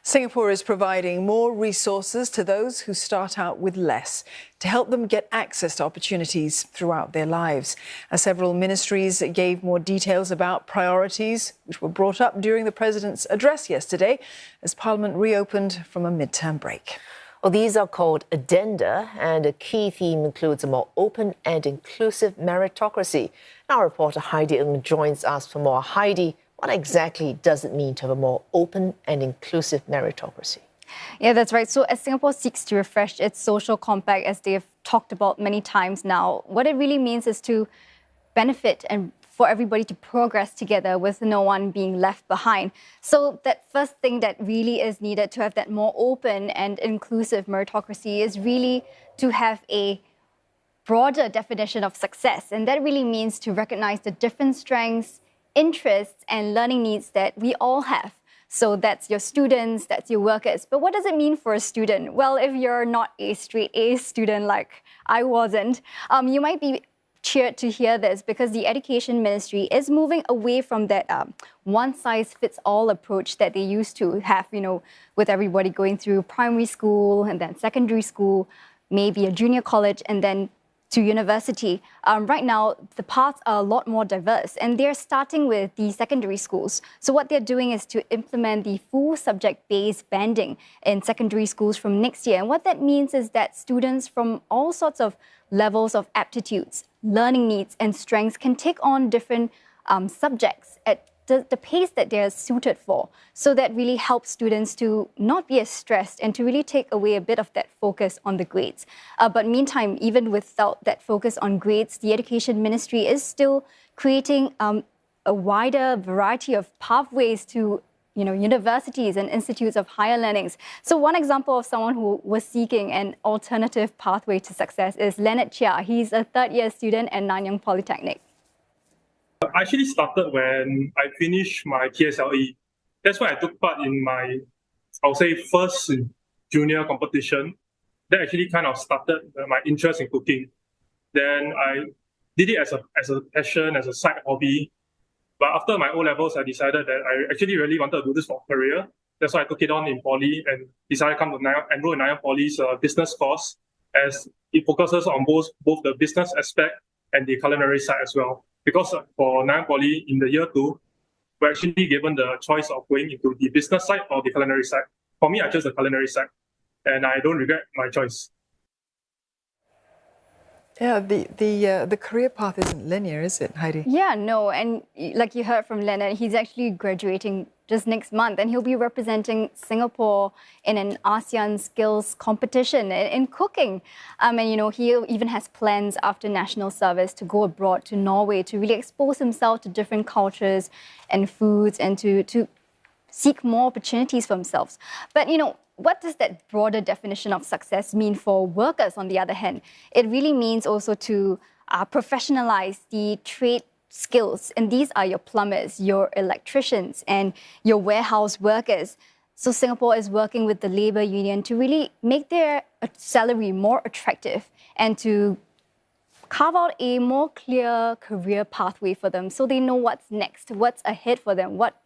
Singapore is providing more resources to those who start out with less to help them get access to opportunities throughout their lives. Several ministries gave more details about priorities which were brought up during the President's address yesterday as Parliament reopened from a midterm break. Well, these are called addenda, and a key theme includes a more open and inclusive meritocracy. Now, reporter Heidi Ng joins us for more. Heidi, what exactly does it mean to have a more open and inclusive meritocracy? Yeah, that's right. So as Singapore seeks to refresh its social compact, as they've talked about many times now, what it really means is to benefit and for everybody to progress together with no one being left behind. So that first thing that really is needed to have that more open and inclusive meritocracy is really to have a broader definition of success. And that really means to recognize the different strengths, interests, and learning needs that we all have. So that's your students, that's your workers. But what does it mean for a student? Well, if you're not a straight A student like I wasn't, you might be cheered to hear this because the Education Ministry is moving away from that one-size-fits-all approach that they used to have, with everybody going through primary school and then secondary school, maybe a junior college, and then to university. Right now, the paths are a lot more diverse, and they're starting with the secondary schools. So what they're doing is to implement the full subject-based banding in secondary schools from next year. And what that means is that students from all sorts of levels of aptitudes, learning needs, and strengths can take on different subjects at the pace that they're suited for. So that really helps students to not be as stressed and to really take away a bit of that focus on the grades. But meantime, even without that focus on grades, the Education Ministry is still creating a wider variety of pathways to universities and institutes of higher learnings. So one example of someone who was seeking an alternative pathway to success is Leonard Chia. He's a third-year student at Nanyang Polytechnic. I actually started when I finished my TSLE. That's when I took part in my, I'll say, first junior competition. That actually kind of started my interest in cooking. Then I did it as a passion, as a side hobby. But after my O-levels, I decided that I actually really wanted to do this for a career. That's why I took it on in Poly and decided to come to enroll in Nanyang Poly's business course, as it focuses on both the business aspect and the culinary side as well. Because for Nanyang Poly in the year 2, we're actually given the choice of going into the business side or the culinary side. For me, I chose the culinary side, and I don't regret my choice. Yeah, the career path isn't linear, is it, Heidi? Yeah, no, and like you heard from Leonard, he's actually graduating just next month, and he'll be representing Singapore in an ASEAN skills competition in cooking. And he even has plans after national service to go abroad to Norway to really expose himself to different cultures and foods and to seek more opportunities for himself. But what does that broader definition of success mean for workers, on the other hand? It really means also to professionalize the trade skills. And these are your plumbers, your electricians, and your warehouse workers. So Singapore is working with the labour union to really make their salary more attractive and to carve out a more clear career pathway for them so they know what's next, what's ahead for them, what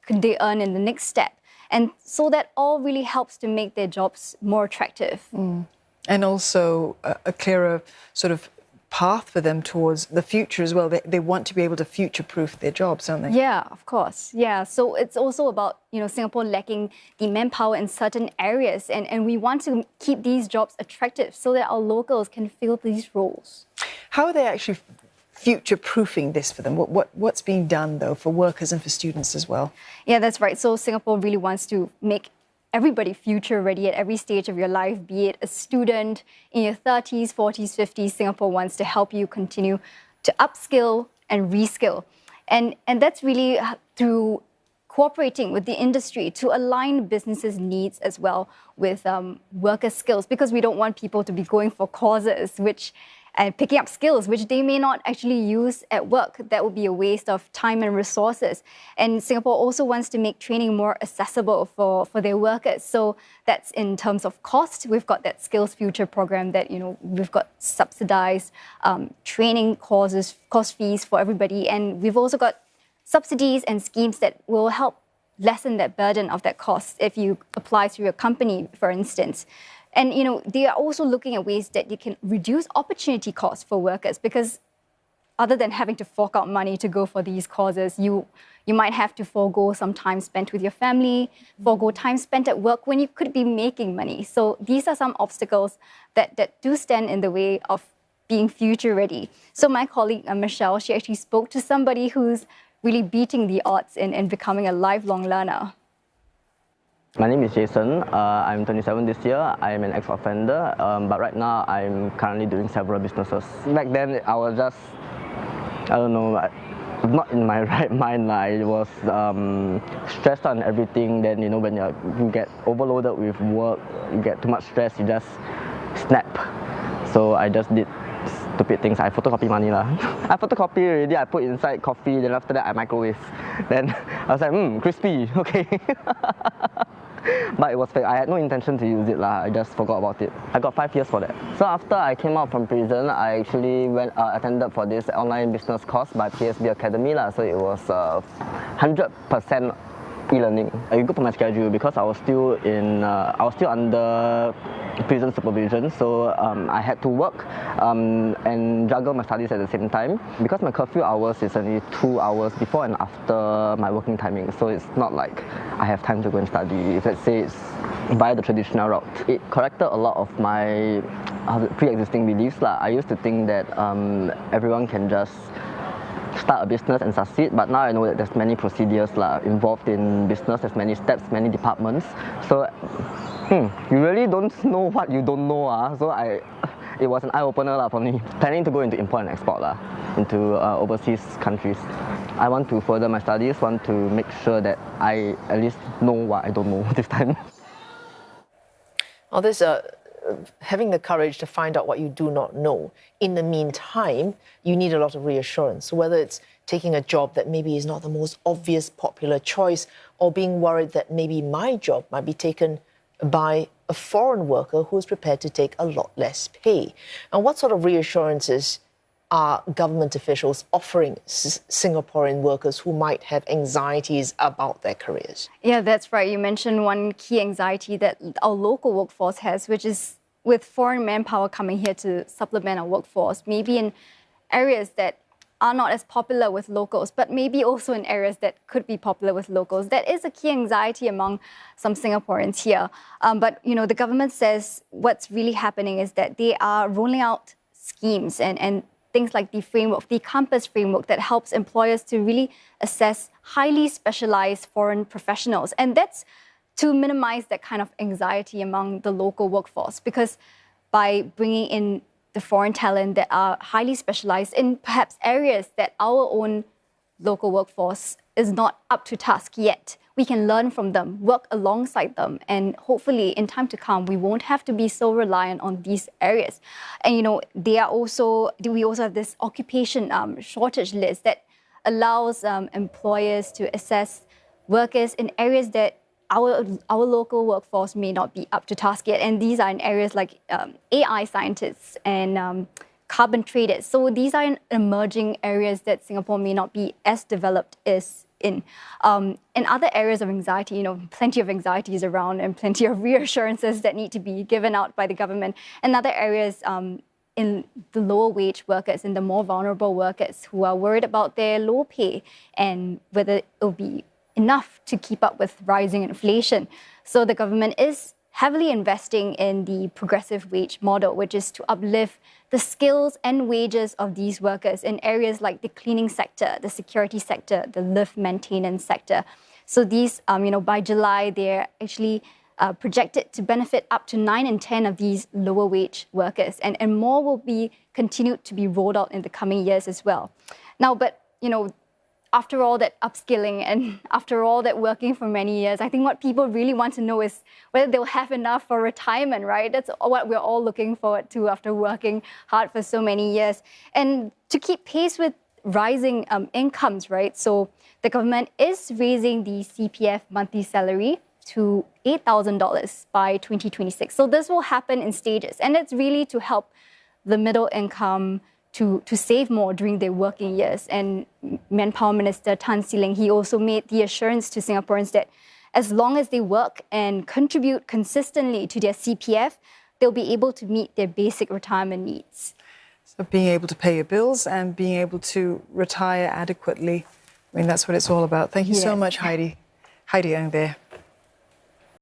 could they earn in the next step. And so that all really helps to make their jobs more attractive. And also a clearer sort of path for them towards the future as well. They want to be able to future-proof their jobs, don't they? Yeah, of course. Yeah, so it's also about, Singapore lacking the manpower in certain areas. And we want to keep these jobs attractive so that our locals can fill these roles. How are they actually future-proofing this for them? What's being done, though, for workers and for students as well? Yeah, that's right. So Singapore really wants to make everybody future-ready at every stage of your life, be it a student in your 30s, 40s, 50s. Singapore wants to help you continue to upskill and reskill. And that's really through cooperating with the industry to align businesses' needs as well with worker skills, because we don't want people to be going for courses and picking up skills which they may not actually use at work. That would be a waste of time and resources. And Singapore also wants to make training more accessible for their workers. So that's in terms of cost. We've got that Skills Future program that, we've got subsidized training course fees for everybody. And we've also got subsidies and schemes that will help lessen that burden of that cost if you apply through your company, for instance. And they are also looking at ways that you can reduce opportunity costs for workers, because other than having to fork out money to go for these causes, you might have to forego some time spent with your family, forego time spent at work when you could be making money. So these are some obstacles that do stand in the way of being future ready. So my colleague Michelle, she actually spoke to somebody who's really beating the odds in becoming a lifelong learner. My name is Jason. I'm 27 this year. I'm an ex-offender, but right now I'm currently doing several businesses. Back then, I was just, I don't know, not in my right mind. I was stressed on everything. Then, when you get overloaded with work, you get too much stress, you just snap. So I just did stupid things. I photocopy money lah. I photocopy already, I put inside coffee, then after that I microwave. Then I was like, crispy, okay. But it was fake. I had no intention to use it lah. I just forgot about it. I got 5 years for that. So after I came out from prison, I actually attended for this online business course by PSB Academy lah. So it was 100% e-learning. I good for my schedule because I was still under prison supervision, so I had to work and juggle my studies at the same time. Because my curfew hours is only 2 hours before and after my working timing, so it's not like I have time to go and study. If let's say it's via the traditional route, it corrected a lot of my pre-existing beliefs lah. I used to think that everyone can just start a business and succeed, but now I know that there's many procedures involved in business, there's many steps, many departments. So you really don't know what you don't know. So it was an eye-opener for me. Planning to go into import and export into overseas countries. I want to further my studies, want to make sure that I at least know what I don't know this time. All this having the courage to find out what you do not know. In the meantime, you need a lot of reassurance. So whether it's taking a job that maybe is not the most obvious popular choice, or being worried that maybe my job might be taken by a foreign worker who is prepared to take a lot less pay. And what sort of reassurances are government officials offering Singaporean workers who might have anxieties about their careers? Yeah, that's right. You mentioned one key anxiety that our local workforce has, which is with foreign manpower coming here to supplement our workforce, maybe in areas that are not as popular with locals, but maybe also in areas that could be popular with locals. That is a key anxiety among some Singaporeans here. But the government says what's really happening is that they are rolling out schemes and things like the framework, the Compass framework, that helps employers to really assess highly specialized foreign professionals. And that's to minimize that kind of anxiety among the local workforce, because by bringing in the foreign talent that are highly specialized in perhaps areas that our own local workforce is not up to task yet, we can learn from them, work alongside them, and hopefully in time to come, we won't have to be so reliant on these areas. And we also have this occupation shortage list that allows employers to assess workers in areas that our local workforce may not be up to task yet. And these are in areas like AI scientists and carbon traders. So these are emerging areas that Singapore may not be as developed as in other areas of anxiety. Plenty of anxieties around and plenty of reassurances that need to be given out by the government. And other areas in the lower wage workers, in the more vulnerable workers who are worried about their low pay and whether it will be enough to keep up with rising inflation. So the government is heavily investing in the progressive wage model, which is to uplift the skills and wages of these workers in areas like the cleaning sector, the security sector, the lift maintenance sector. So these, by July, they're actually projected to benefit up to 9 in 10 of these lower wage workers, and more will be continued to be rolled out in the coming years as well. Now, but after all that upskilling and after all that working for many years, I think what people really want to know is whether they'll have enough for retirement, right? That's what we're all looking forward to after working hard for so many years. And to keep pace with rising incomes, right? So the government is raising the CPF monthly salary to $8,000 by 2026. So this will happen in stages. And it's really to help the middle income to save more during their working years. And Manpower Minister Tan See Leng, he also made the assurance to Singaporeans that as long as they work and contribute consistently to their CPF, they'll be able to meet their basic retirement needs. So being able to pay your bills and being able to retire adequately. I mean, that's what it's all about. Thank you so much, Heidi. Heidi Ng there.